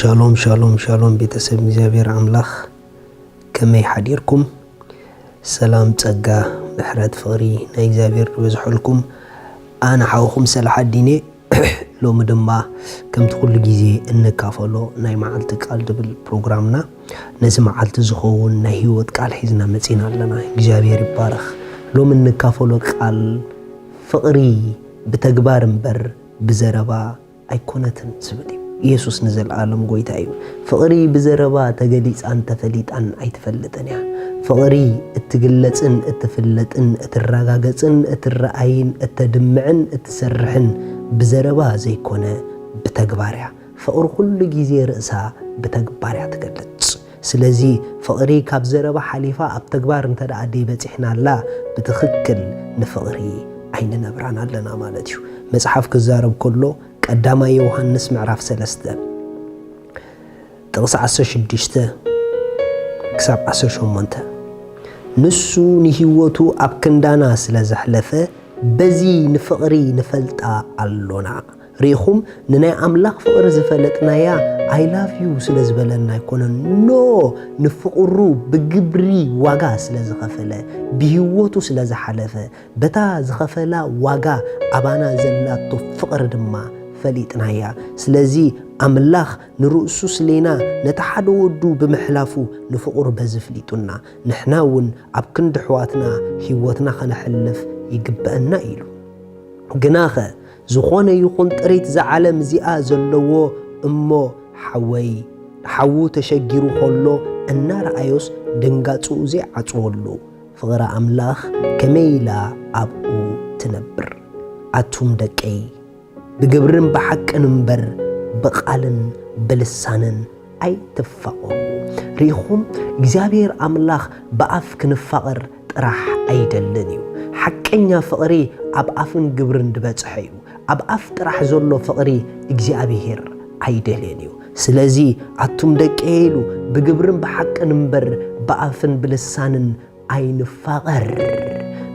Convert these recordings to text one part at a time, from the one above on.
شالوم شالوم شالوم بيتسب እግዚአብሔር አምላኽ ከመይ ሓዲርኩም ሰላም ጸጋ ምሕረት ፍቕሪ ናይ እግዚአብሔር ዝበዝሐልኩም ኣነ ሓውኹም ሰላሕ ዲኔ ሎሚ ድማ ከምቲ ኩሉ ግዜ እንካፈሎ ናይ መዓልቲ ቃል ድብል ፕሮግራምና ነዚ መዓልቲ ዝኸውን ናይ ህይወት ቃል ሒዝና መጺና ኣለና እግዚአብሔር ይባረኽ ሎሚ እንካፈሎ ቃል ፍቕሪ ብተግባር እምበር ብዘረባ ኣይኮነትን ዝብል ኢየሱስ ንዘለዓለም ጎይታ እዩ ፍቕሪ ብዘረባ ተገሊጻን ተፈሊጣን ኣይትፈልጥን ያ ፍቕሪ እትግለጽን እትፍለጥን እትረጋገጽን እትረአይን እትድምዕን እትሰርሕን ብዘረባ ዘይኮነ ብተግባርያ ፍቕሪ ኩሉ ግዜ ርእሳ ብተግባርያ ትገልጽ ስለዚ ፍቕሪ ካብ ዘረባ ሓሊፋ ኣብ ተግባር እንተደኣ ደይበጽሕናላ ብትኽክል ንፍቕሪ ኣይንነብራን ኣለና ማለት እዩ መጽሓፍ ክዛረብ ከሎ ቀዳማይ ዮሐንስ ምዕራፍ 3 ጥቕስ 16 ክሳብ 18 ንሱ ንህይወቱ ኣብ ክንዳና ስለ ዘሕለፈ በዚ ንፍቕሪ ንፈልጣ ኣሎና ሪኹም ንናይ ኣምላኽ ፍቕሪ ዝፈለጥናያ I love you ስለ ዝበለና ይኮነን ኖ ንፍቕሩ ብግብሪ ዋጋ ስለ ዝኸፈለ ብህይወቱ ስለ ዝሓለፈ በታ ዝኸፈላ ዋጋ ኣባና ዘላቶ ፍቕሪ ድማ ፈሊጥናያ ስለዚ ኣምላኽ ንርእሱ ስሌና ነታ ሓደ ወዱ ብምሕላፉ ንፍቕሩ በዝፍሊጡና ንሕና እውን ኣብ ክንዲ ሕዋትና ህይወትና ከነሕልፍ ይግበአና ኢሉ ግናኸ ዝኾነ ይኹን ጥሪት ዝዓለም እዚኣ ዘለዎ እሞ ሓዉ ተሸጊሩ ከሎ እናረኣዮስ ድንጋጹኡ ዘይዓጽወሉ ፍቕሪ ኣምላኽ ከመይላ ኣብኡ ትነብር ኣቱም ደቀይ ብግብርን ብሓቅን እምበር ብቓልን ብልሳንን ኣይትፋቐሩ ሪኹም እግዚአብሔር ኣምላኽ ብኣፍ ክንፋቐር ጥራሕ ኣይደልን እዩ ሓቀኛ ፍቕሪ ኣብ ኣፍን ግብርን ድበጽሐ እዩ ኣብ ኣፍ ጥራሕ ዘሎ ፍቕሪ እግዚአብሔር ኣይደልን እዩ ስለዚ ኣቱም ደቀይሉ ብግብርን ብሓቅን እምበር ብኣፍን ብልሳንን ኣይንፋቐር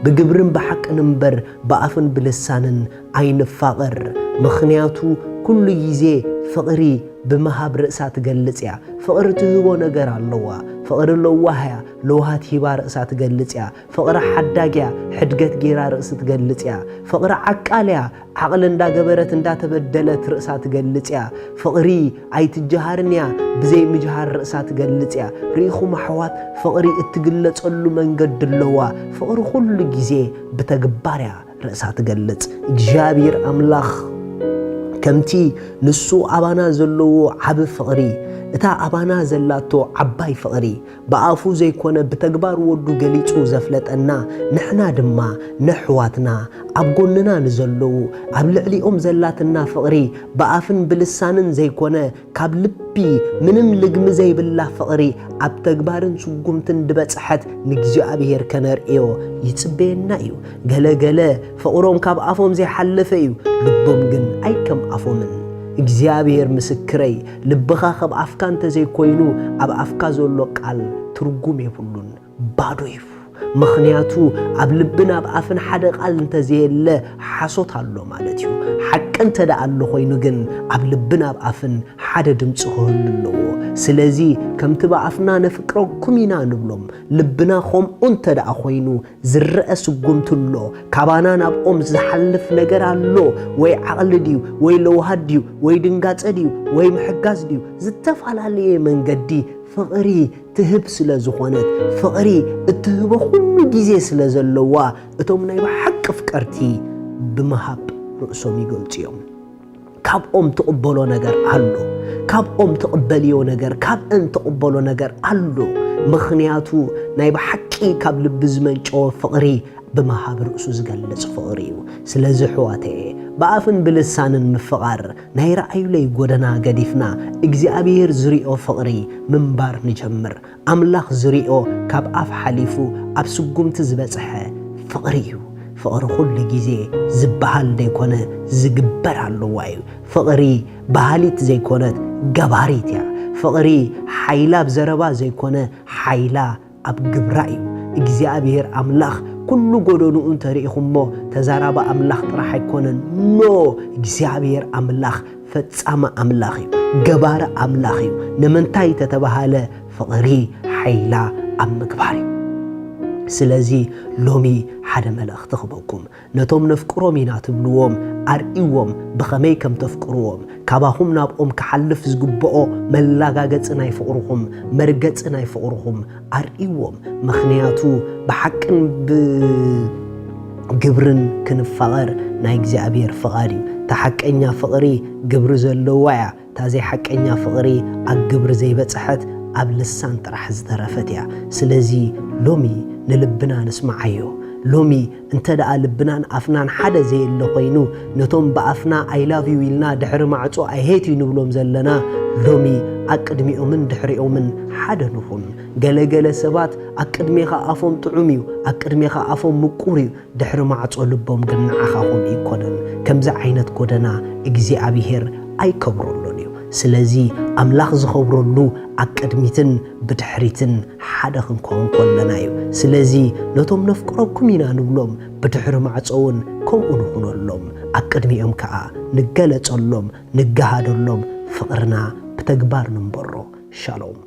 ብግብርን ብሓቅን እምበር ብኣፍን ብልሳንን ኣይንፋቐር ምኽንያቱ ኩሉ ግዜ ፍቕሪ ብምሃብ ርእሳ ትገልጽ እያ ፍቕሪ ትህቦ ነገር ኣለዋ ፍቕሪ ለዋህያ ለውሃት ሂባ ርእሳ ትገልጽ እያ ፍቕሪ ሓዳግያ ሕድገት ጌራ ርእሲ ትገልጽ እያ ፍቕሪ ዓቃልያ ዓቕሊ እንዳገበረት እንዳተበደለት ርእሳ ትገልጽ እያ ፍቕሪ ኣይትጀሃርን እያ ብዘይ ምጅሃር ርእሳ ትገልጽ እያ ሪኢኹም ኣሕዋት ፍቕሪ እትግለጸሉ መንገዲ ኣለዋ ፍቕሪ ኩሉ ግዜ ብተግባርያ ርእሳ ትገልጽ እግዚአብሔር ኣምላኽ ከምቲ ንሱ ኣባና ዘለዎ ዓብ ፍቕሪ እታ ኣባና ዘላቶ ዓባይ ፍቕሪ ብኣፉ ዘይኮነ ብተግባር ወዱ ገሊጹ ዘፍለጠና ንሕና ድማ ነሕዋትና ኣብ ጎንና ንዘለዉ ኣብ ልዕሊኦም ዘላትና ፍቕሪ ብኣፍን ብልሳንን ዘይኮነ ካብ ልቢ ምንም ልግሚ ዘይብላ ፍቕሪ ኣብ ተግባርን ስጉምትን ድበጽሐት ንእግዚአብሔር ከነርእዮ ይጽበየና እዩ ገለገለ ፍቕሮም ካብ ኣፎም ዘይሓለፈ እዩ ልቦም ግን ኣይከም ኣፎምን እግዚአብሔር ምስክረይ ልብኻ ካብ ኣፍካ እንተ ዘይኮይኑ ኣብ ኣፍካ ዘሎ ቃል ትርጉም የብሉን ባዶ እዩ ምኽንያቱ ኣብ ልብን ኣብ ኣፍን ሓደ ቃል እንተ ዘየለ ሓሶት ኣሎ ማለት እዩ ሓቂ እንተ ደኣ ኣሎ ኮይኑ ግን ኣብ ልብን ኣብ ኣፍን ሓደ ድምፂ ክህሉ ኣለዎ ስለዚ ከምቲ ብኣፍና ነፍቅረኩም ኢና ንብሎም ልብና ከምኡ እንተ ደኣ ኮይኑ ዝርአ ስጉምቲ ኣሎ ካባና ናብኦም ዝሓልፍ ነገር ኣሎ ወይ ዓቕሊ ድዩ ወይ ለውሃት ድዩ ወይ ድንጋጸ ድዩ ወይ ምሕጋዝ ድዩ ዝተፈላለየ መንገዲ ፍቕሪ ትህብ ስለ ዝኾነት ፍቕሪ እትህቦ ኩሉ ግዜ ስለ ዘለዋ እቶም ናይ ብሓቂ ፍቀርቲ ብምሃብ ርእሶም ይገልጹ እዮም ካብኦም ትቕበሎ ነገር ኣሎ ካብኦም ትቕበልዮ ነገር ካብአን ትቕበሎ ነገር ኣሎ ምኽንያቱ ናይ ብሓቂ ካብ ልቢ ዝመንጨወ ፍቕሪ ብምሃብ ርእሱ ዝገልጽ ፍቕሪ እዩ ስለዚ ሕዋተየ ብኣፍን ብልሳንን ምፍቓር ናይ ረኣዩለይ ጎደና ገዲፍና እግዚአብሔር ዝሪኦ ፍቕሪ ምንባር ንጀምር ኣምላኽ ዝሪኦ ካብ ኣፍ ሓሊፉ ኣብ ስጉምቲ ዝበጽሐ ፍቕሪ እዩ ፍቕሪ ኩሉ ግዜ ዝበሃል ዘይኮነ ዝግበር ኣለዋ እዩ ፍቕሪ ባህሊት ዘይኮነት ገባሪት እያ ፍቕሪ ሓይላ ብዘረባ ዘይኮነ ሓይላ ኣብ ግብራ እዩ እግዚአብሔር ኣምላኽ كل قدونو انت رئيخمو تزارب أملاخ طرح يكونن نو እግዚአብሔር أملاخ فتسام أملاخي جبار أملاخي نمنتاي تتبهال فقري حيلا أمكباري سلازي لومي حدا ملأخ تخبوكم نتوم نفكروم إنا تبلوهم أرئيوهم بخمي كم تفكروهم كاباهم نابقوم كحلف زقبقو ملاقاقتنا يفقروهم مرقتنا يفقروهم أرئيوهم مخنياتو بحقن بقبرن كنفغر نايقزي أبير فغاري تحقنيا فقري قبر زلوايا تازي حقنيا فقري أقبر زي بتسحت قبل السان طرح زدرفتيا سلازي لومي نلبنا نسمعيو لومي انت دا لبنان افنان حدا زي اللي خوينو نتوم بافنا I love you إلنا دحر معصو I hate you نبلوم زلنا لومي أقدمي أمن دحري أمن حدا نخون قال سبات أقدميخا أفهم طعوميو أقدميخا أفهم مقوريو دحر معصو لبوم قنعخا هم إيكونن كمزا عينت كودنا إجزي أبيهر أي كبرولونيو سلازي أملاخ زخبرولو أقدميتن بدحريتن حدا خنكون كلنايو سلازي نتوم نفكركم إنا نبلوم بدحر معصون كم أنخون اللوم أقدمي أمكا نقالت اللوم نقهاد اللوم فقرنا بتكبار نمبرو شالوم